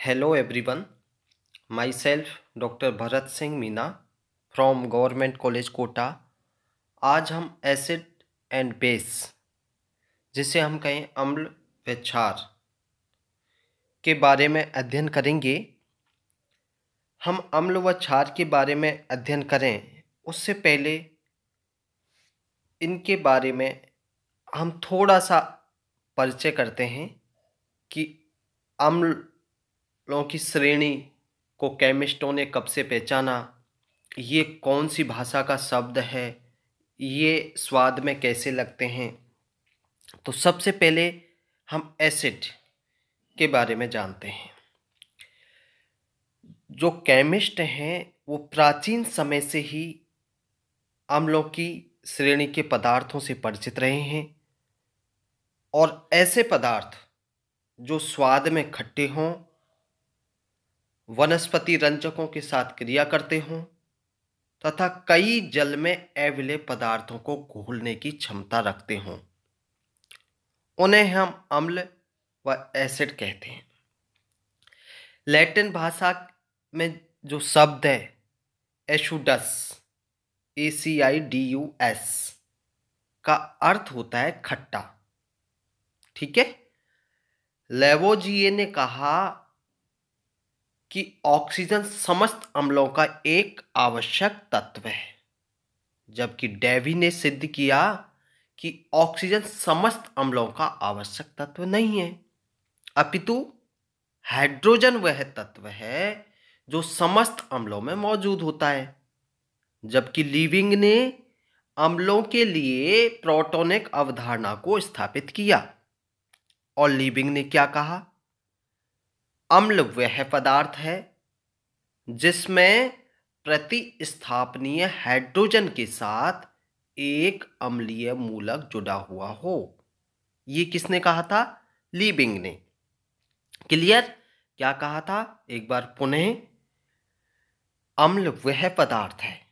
Hello everyone, myself doctor Bharat Singh Meena from government college Kota. आज हम acid and base, जिसे हम कहें अम्ल व क्षार, के बारे में अध्ययन करेंगे। हम अम्ल व क्षार के बारे में अध्ययन करें उससे पहले इनके बारे में हम थोड़ा सा परिचय करते हैं कि अम्लों की श्रेणी को केमिस्टों ने कब से पहचाना, ये कौन सी भाषा का शब्द है, ये स्वाद में कैसे लगते हैं। तो सबसे पहले हम एसिड के बारे में जानते हैं। जो केमिस्ट हैं वो प्राचीन समय से ही अम्लों की श्रेणी के पदार्थों से परिचित रहे हैं और ऐसे पदार्थ जो स्वाद में खट्टे हों, वनस्पति रंजकों के साथ क्रिया करते हों तथा कई जल में अविलेय पदार्थों को घोलने की क्षमता रखते हों, उन्हें हम अम्ल व एसिड कहते हैं। लैटिन भाषा में जो शब्द है एशुडस, ACIDUS, का अर्थ होता है खट्टा। ठीक है। लेवोजिए ने कहा कि ऑक्सीजन समस्त अम्लों का एक आवश्यक तत्व है, जबकि डेवी ने सिद्ध किया कि ऑक्सीजन समस्त अम्लों का आवश्यक तत्व नहीं है, अपितु हाइड्रोजन वह तत्व है जो समस्त अम्लों में मौजूद होता है। जबकि लीविंग ने अम्लों के लिए प्रोटोनिक अवधारणा को स्थापित किया और लीविंग ने क्या कहा, अम्ल वह पदार्थ है जिसमें प्रतिस्थापनीय हाइड्रोजन के साथ एक अम्लीय मूलक जुड़ा हुआ हो। ये किसने कहा था? लीविंग ने। क्लियर? क्या कहा था? एक बार पुनः, अम्ल वह पदार्थ है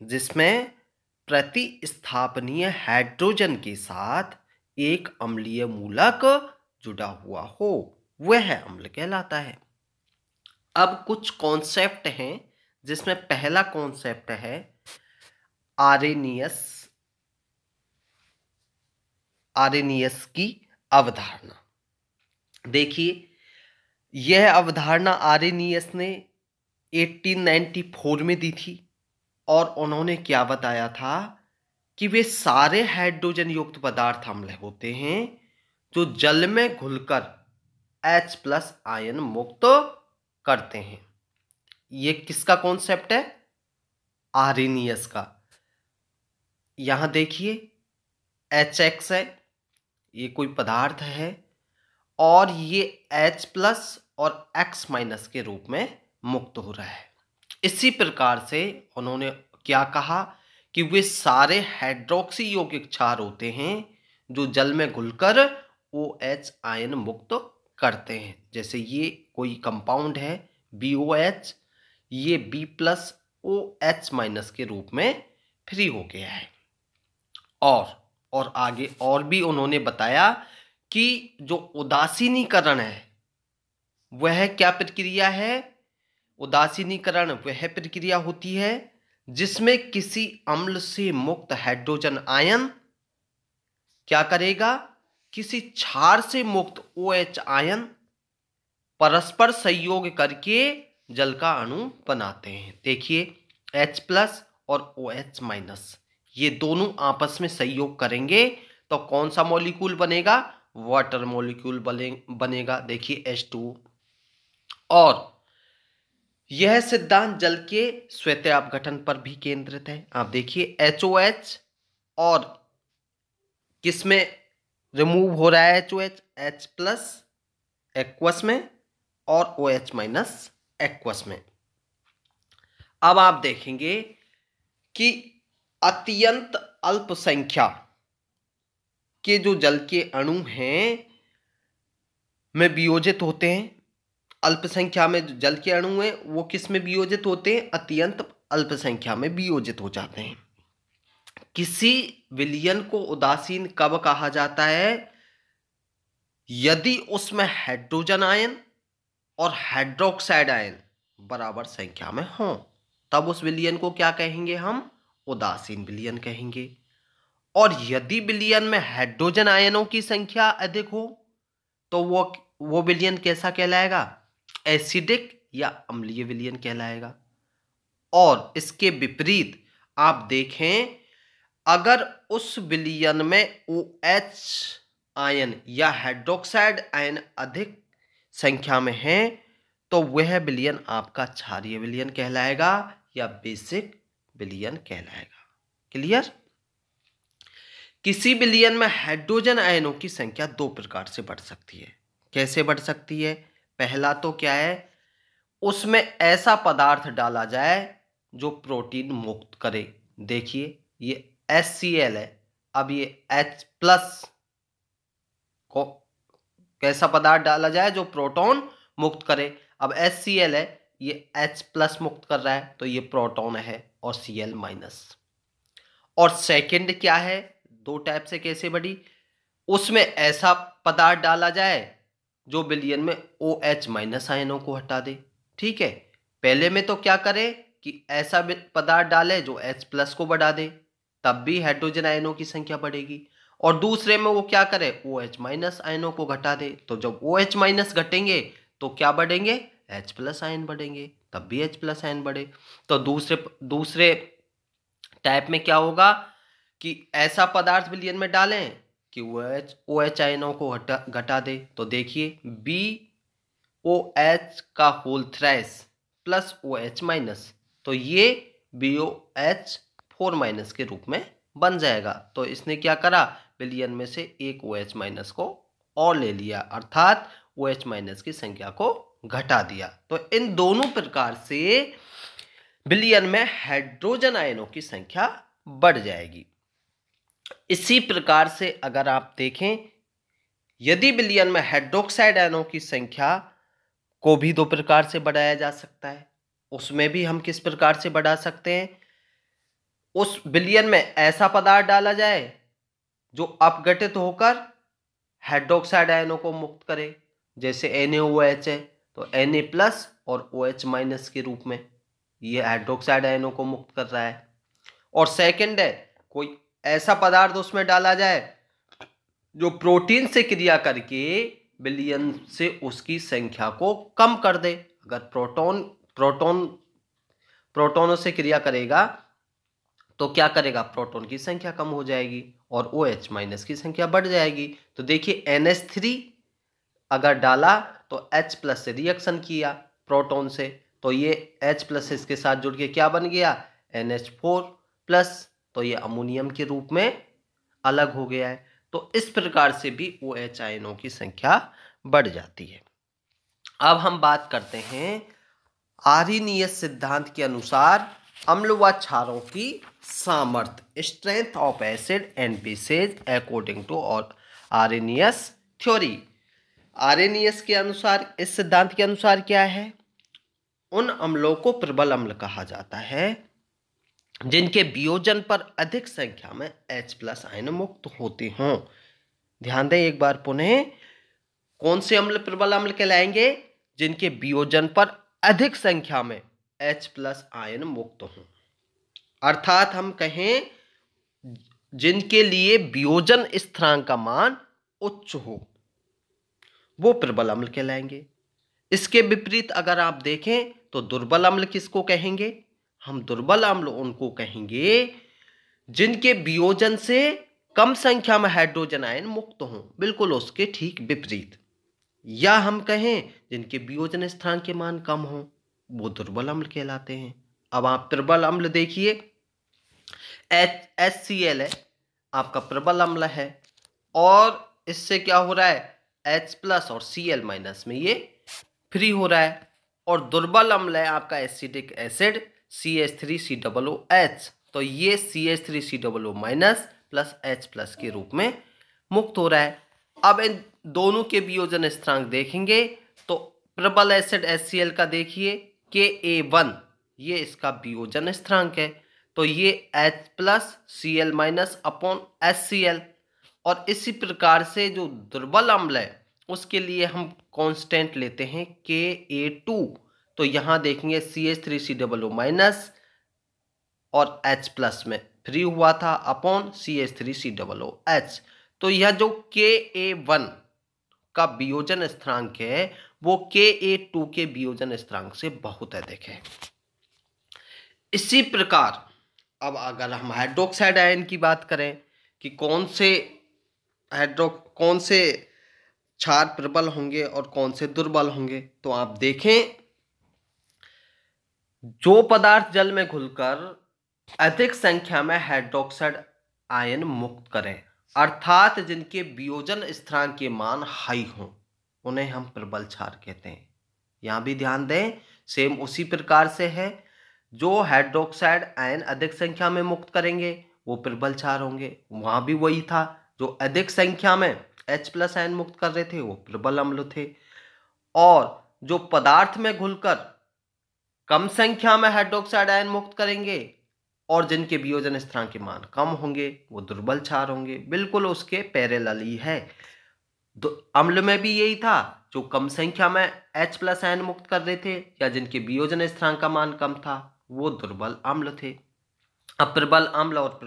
जिसमें प्रतिस्थापनीय हाइड्रोजन के साथ एक अम्लीय मूलक जुड़ा हुआ हो, वह अम्ल कहलाता है। अब कुछ कॉन्सेप्ट हैं जिसमें पहला कॉन्सेप्ट है आरेनियस की अवधारणा। देखिए, यह अवधारणा आरेनियस ने 1894 में दी थी और उन्होंने क्या बताया था कि वे सारे हाइड्रोजन युक्त पदार्थ अम्ल होते हैं जो जल में घुलकर H+ आयन मुक्त करते हैं। ये किसका कॉन्सेप्ट है? आरेनियस का। यहां देखिए, HX है, ये कोई पदार्थ है और ये H+ और X- के रूप में मुक्त हो रहा है। इसी प्रकार से उन्होंने क्या कहा कि वे सारे हाइड्रोक्सी यौगिक क्षार होते हैं जो जल में घुलकर OH आयन मुक्त करते हैं। जैसे ये कोई कंपाउंड है BOH, ये B+ OH- के रूप में फ्री हो गया है। और आगे और भी उन्होंने बताया कि जो उदासीनीकरण है वह क्या प्रक्रिया है? उदासीनीकरण वह प्रक्रिया होती है जिसमें किसी अम्ल से मुक्त हाइड्रोजन आयन क्या करेगा? किसी क्षार से मुक्त OH आयन परस्पर संयोग करके जल का अणु बनाते हैं। देखिए, H+ और OH- ये दोनों आपस में संयोग करेंगे तो कौन सा मॉलिक्यूल बनेगा? वाटर मॉलिक्यूल बनेगा। देखिए H2। और यह सिद्धांत जल के स्वतः अपघटन पर भी केंद्रित है। आप देखिए HOH और किसमें रिमूव हो रहा है? HOH H+ एक्वस में और OH- एक्वस में। अब आप देखेंगे कि अत्यंत अल्प संख्या के जो जल के अणु हैं में वियोजित होते हैं। अल्प संख्या में जो जल के अणु हैं वो किस में वियोजित होते हैं? अत्यंत अल्प संख्या में वियोजित हो जाते हैं। किसी विलयन को उदासीन कब कहा जाता है? यदि उसमें हाइड्रोजन आयन और हाइड्रोक्साइड आयन बराबर संख्या में हों, तब उस विलयन को क्या कहेंगे हम? उदासीन विलयन कहेंगे। और यदि विलयन में हाइड्रोजन आयनों की संख्या अधिक हो तो वो विलयन कैसा कहलाएगा? एसिडिक या अम्लीय विलयन कहलाएगा। और इसके विपरीत आप देखें, अगर उस विलयन में OH आयन या हाइड्रोक्साइड आयन अधिक संख्या में है तो वह विलयन आपका क्षारीय विलयन कहलाएगा या बेसिक विलयन कहलाएगा। क्लियर? किसी विलयन में हाइड्रोजन आयनों की संख्या दो प्रकार से बढ़ सकती है। कैसे बढ़ सकती है? पहला तो क्या है, उसमें ऐसा पदार्थ डाला जाए जो प्रोटीन मुक्त करे। देखिए ये HCl है, अब ये H प्लस को कैसा पदार्थ डाला जाए जो प्रोटॉन मुक्त करे। अब HCl है, ये H प्लस मुक्त कर रहा है तो ये प्रोटॉन है और Cl माइनस। और सेकंड क्या है, दो टाइप से कैसे बढ़ी, उसमें ऐसा पदार्थ डाला जाए जो विलयन में OH माइनस आयनों को हटा दे। ठीक है, पहले में तो क्या करे कि ऐसा पदार्थ डाले जो H प्लस को बढ़ा दे, तब भी हाइड्रोजन आयनों की संख्या बढ़ेगी। और दूसरे में वो क्या करे, OH माइनस आयनों को घटा दे, तो जब OH माइनस घटेंगे तो क्या बढ़ेंगे? H प्लस आयन बढ़ेंगे, तब भी H प्लस आयन बढ़े। तो दूसरे टाइप में क्या होगा कि ऐसा पदार्थ विलयन में डालें कि OH आयनों को घटा दे, तो देखिए BOH का whole thrice plus OH minus, तो ये BOH4 माइनस के रूप में बन जाएगा। तो इसने क्या करा, विलयन में से एक OH माइनस को और ले लिया, अर्थात OH माइनस की संख्या को घटा दिया। तो इन दोनों प्रकार से विलयन में हाइड्रोजन आयनों की संख्या बढ़ जाएगी। इसी प्रकार से अगर आप देखें, यदि विलयन में हाइड्रोक्साइड आयनों की संख्या को भी दो प्रकार से बढ़ाया जा सकता है। उसमें भी हम किस प्रकार से बढ़ा सकते हैं, उस विलयन में ऐसा पदार्थ डाला जाए जो अपघटित होकर हाइड्रोक्साइड आयनों को मुक्त करे। जैसे NaOH है तो Na प्लस और OH माइनस के रूप में ये हाइड्रोक्साइड आयनों को मुक्त कर रहा है। और सेकंड है, कोई ऐसा पदार्थ उसमें डाला जाए जो प्रोटीन से क्रिया करके विलयन से उसकी संख्या को कम कर दे। अगर प्रोटोनों से क्रिया करेगा तो क्या करेगा, प्रोटॉन की संख्या कम हो जाएगी और OH माइनस की संख्या बढ़ जाएगी। तो देखिए NH3 अगर डाला तो H प्लस से रिएक्शन किया प्रोटॉन से, तो ये H प्लस इसके साथ जुड़ के क्या बन गया, NH4 प्लस, तो ये अमोनियम के रूप में अलग हो गया है। तो इस प्रकार से भी OH आयनों की संख्या बढ़ जाती है। अब हम बात करते हैं आर्हेनियस सिद्धांत के अनुसार अम्ल व क्षारों की सामर्थ्य, strength of acid and bases according to Arrhenius theory. Arrhenius के अनुसार, इस सिद्धांत के अनुसार क्या है, उन अम्लों को प्रबल अम्ल कहा जाता है जिनके वियोजन पर अधिक संख्या में H प्लस आयन मुक्त होते हों। ध्यान दें एक बार पुनः, कौन से अम्ल प्रबल अम्ल कहलाएंगे, जिनके वियोजन पर अधिक संख्या में H प्लस आयन मुक्त हों। अर्थात हम कहें जिनके लिए वियोजन स्थिरांक का मान उच्च हो, वो प्रबल अम्ल कहलाएंगे। इसके विपरीत अगर आप देखें तो दुर्बल अम्ल किसको कहेंगे, हम दुर्बल अम्ल उनको कहेंगे जिनके वियोजन से कम संख्या में हाइड्रोजन आयन मुक्त हों, बिल्कुल उसके ठीक विपरीत। या हम कहें जिनके वियोजन स्थिरांक के मान कम हों, वो दुर्बल अम्ल कहलाते हैं। अब आप प्रबल अम्ल देखिए, HCl है आपका प्रबल अम्ल है, और इससे क्या हो रहा है, H प्लस और Cl माइनस में ये फ्री हो रहा है। और दुर्बल अम्ल है आपका एसिडिक एसिड CH3COOH, तो ये CH3COO minus plus H plus के रूप में मुक्त हो रहा है। अब इन दोनों के वियोजन स्थिरांक देखेंगे तो प्रबल एसिड HCl का देखिए Ka1, ये इसका वियोजन स्थिरांक है, तो ये H plus Cl minus upon HCl। और इसी प्रकार से जो दुर्बल अम्ल है उसके लिए हम कांस्टेंट लेते हैं Ka2, तो यहाँ देखेंगे CH3COO माइनस और H प्लस में फ्री हुआ था अपॉन CH3COOH। तो यह जो Ka1 का वियोजन स्थिरांक है वो Ka2 के वियोजन स्थिरांक से बहुत अधिक है। इसी प्रकार अब अगर हम हाइड्रोक्साइड आयन की बात करें कि कौन से क्षार प्रबल होंगे और कौन से दुर्बल होंगे, तो आप देखें जो पदार्थ जल में घुलकर अधिक संख्या में हाइड्रोक्साइड आयन मुक्त करें, अर्थात जिनके वियोजन स्थिरांक के मान हाई हों, उन्हें हम प्रबल क्षार कहते हैं। यहां भी ध्यान दें, सेम उसी प्रकार से है, जो हाइड्रोक्साइड आयन अधिक संख्या में मुक्त करेंगे वो प्रबल क्षार होंगे। वहां भी वही था, जो अधिक संख्या में H प्लस आयन मुक्त कर रहे थे वो प्रबल अम्ल थे, और जो पदार्थ में घुलकर कम संख्या में हाइड्रोक्साइड आयन मुक्त करेंगे और जिनके वियोजन स्थिरांक के मान कम होंगे वो दुर्बल क्षार होंगे। बिल्कुल उसके पैरेलल ही है। अम्ल में भी यही था, जो कम संख्या में H प्लस आयन मुक्त कर रहे थे या जिनके वियोजन स्थिरांक का मान कम था वो दुर्बल अम्ल थे। अब प्रबल अम्ल और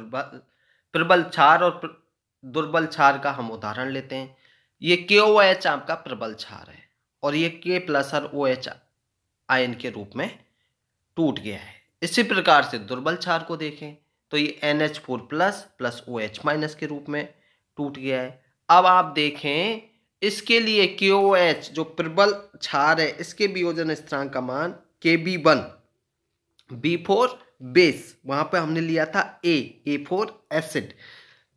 प्रबल क्षार और दुर्बल क्षार का हम उदाहरण लेते हैं। ये KOH आपका प्रबल क्षार है और ये K प्लस और OH आयन के रूप में टूट गया है। इसी प्रकार से दुर्बल क्षार को देखें तो ये NH4 plus plus OH minus के रूप में टूट गया है। अब आप देखें इसके लिए KOH जो प्रबल क्षार है इसके वियोजन स्थिरांक का मान Kb1, B4 बेस, वहां पे हमने लिया था A4 एसिड,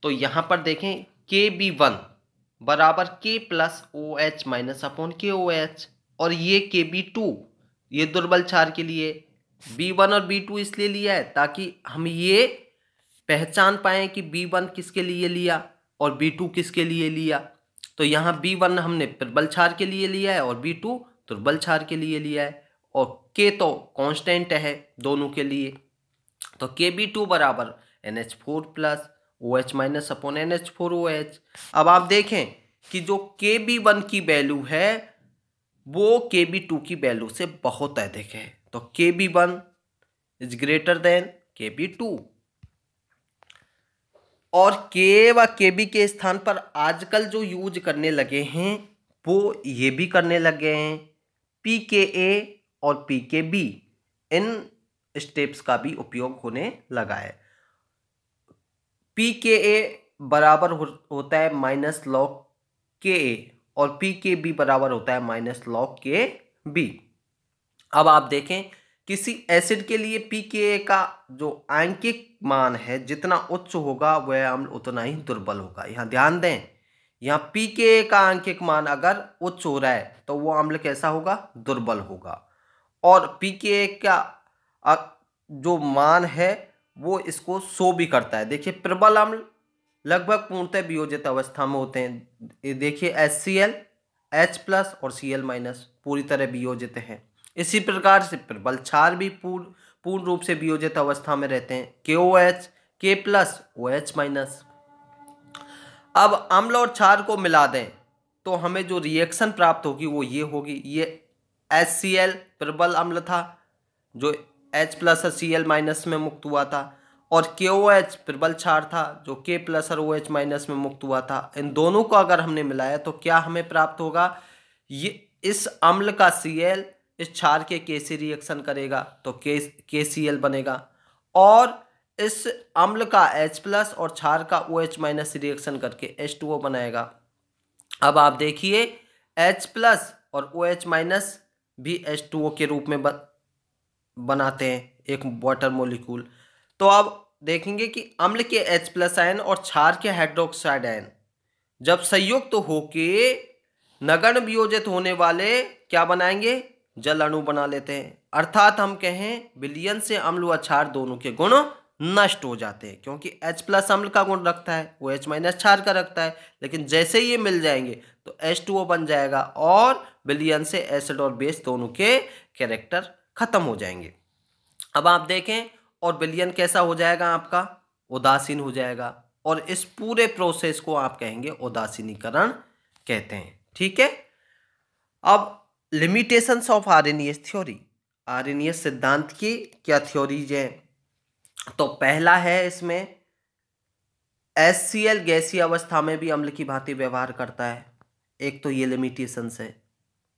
तो यहां पर देखें Kb1 बराबर K plus OH minus upon KOH, और ये Kb2 ये दुर्बल क्षार के लिए, B1 और B2 इसलिए लिया है ताकि हम ये पहचान पाएं कि B1 किसके लिए लिया और B2 किसके लिए लिया। तो यहाँ B1 हमने प्रबल क्षार के लिए लिया है और B2 दुर्बल क्षार के लिए लिया है, और K तो कांस्टेंट है दोनों के लिए, तो Kb2 बराबर NH4 plus OH minus upon NH4OH। अब आप देखें कि जो Kb1 की वैल्यू है वो Kb2 की वैल्यू से बहुत अधिक है, तो Kb1 is greater than Kb2। और K व Kb के स्थान पर आजकल जो यूज करने लगे हैं वो ये भी करने लगे हैं pKa और pKb, इन स्टेप्स का भी उपयोग होने लगा है। pKa बराबर होता है माइनस लॉग Ka और pKb बराबर होता है माइनस लॉग Kb। अब आप देखें किसी एसिड के लिए pKa का जो आंशिक मान है जितना उच्च होगा वह अम्ल उतना ही दुर्बल होगा। यहाँ ध्यान दें, यहाँ pKa का आंशिक मान अगर उच्च हो रहा है तो वो अम्ल कैसा होगा, दुर्बल होगा, और pKa का जो मान है वो इसको शो भी करता है। देखिए प्रबल अम्ल लगभग पूर्णतः वियोजित अवस्था में होते हैं। देखिए HCl, H प्लस और Cl माइनस पूरी तरह वियोजित हैं। इसी प्रकार से प्रबल क्षार भी पूर्ण रूप से वियोजित अवस्था में रहते हैं, KOH, K plus OH minus. अब अम्ल और क्षार को मिला दें तो हमें जो रिएक्शन प्राप्त होगी वो ये होगी, ये HCl प्रबल अम्ल था जो H प्लस और Cl माइनस में मुक्त हुआ था, और KOH प्रबल क्षार था जो K प्लस और OH माइनस में मुक्त हुआ था। इन दोनों को अगर हमने मिलाया तो क्या हमें प्राप्त होगा, ये इस अम्ल का Cl इस क्षार के K से रिएक्शन करेगा तो KCl बनेगा, और इस अम्ल का H प्लस और क्षार का OH माइनस से रिएक्शन करके H2O बनाएगा। अब आप देखिए H प्लस और OH माइनस भी H2O के रूप में बनाते हैं एक वाटर मॉलिक्यूल। तो अब देखेंगे कि अम्ल के H प्लस आयन और क्षार के हाइड्रोक्साइड आयन जब संयुक्त तो होके नगण्य वियोजित होने वाले क्या बनाएंगे, जल अणु बना लेते हैं। अर्थात हम कहें विलयन से अम्ल व क्षार दोनों के गुण नष्ट हो जाते हैं, क्योंकि H प्लस अम्ल का गुण रखता है, OH माइनस क्षार का रखता है, लेकिन जैसे ये मिल जाएंगे तो H2O बन जाएगा और विलयन से एसिड और बेस दोनों के कैरेक्टर खत्म हो जाएंगे। अब आप देखें और विलयन कैसा हो जाएगा, आपका उदासीन हो जाएगा, और इस पूरे प्रोसेस को आप कहेंगे उदासीनीकरण कहते हैं। ठीक है। अब limitations of RNS theory, RNS सिद्धांत की क्या थ्योरीज हैं? तो पहला है इसमें HCl गैसीय अवस्था में भी अम्ल की भांति व्यवहार करता है। एक तो ये लिमिटेशंस है,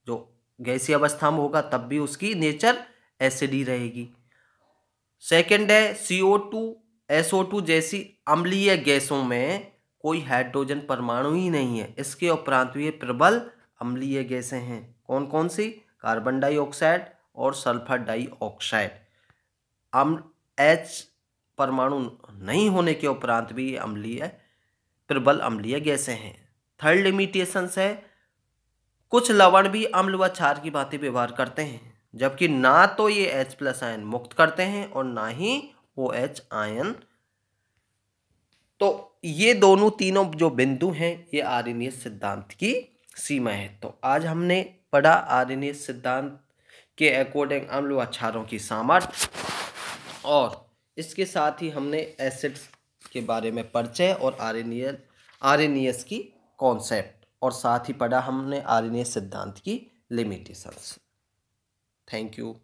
जो गैसीय अवस्था में होगा तब भी उसकी नेचर एसिड ही रहेगी। सेकंड है CO2 SO2 जैसी अम्लीय गैसों में कोई हाइड्रोजन परमाणु ही नहीं है, इसके उपरांत भी ये प्रबल अम्लीय गैसें हैं। कौन कौन सी? कार्बन डाइऑक्साइड और सल्फर डाइऑक्साइड। अम्ल H परमाणु नहीं होने के उपरांत भी ये अम्लीय प्रबल अम्लीय गैसें हैं। थर्ड लिमिटेशंस है कुछ लवण भी अम्ल व क्षार की भांति व्यवहार करते हैं, जबकि ना तो ये H+ आयन मुक्त करते हैं और ना ही OH आयन। तो ये दोनों तीनों जो बिंदु हैं ये आरएनएस सिद्धांत की सीमा है। तो आज हमने पढ़ा आरएनएस सिद्धांत के अकॉर्डिंग अम्ल व क्षारों की सामर्थ्य, और इसके साथ ही हमने एसिड्स के बारे में परिचय और आरएनएस की कॉन्सेप्ट, और साथ ही पढ़ा हमने आरएनएस सिद्धांत की लिमिटेशंस। Thank you.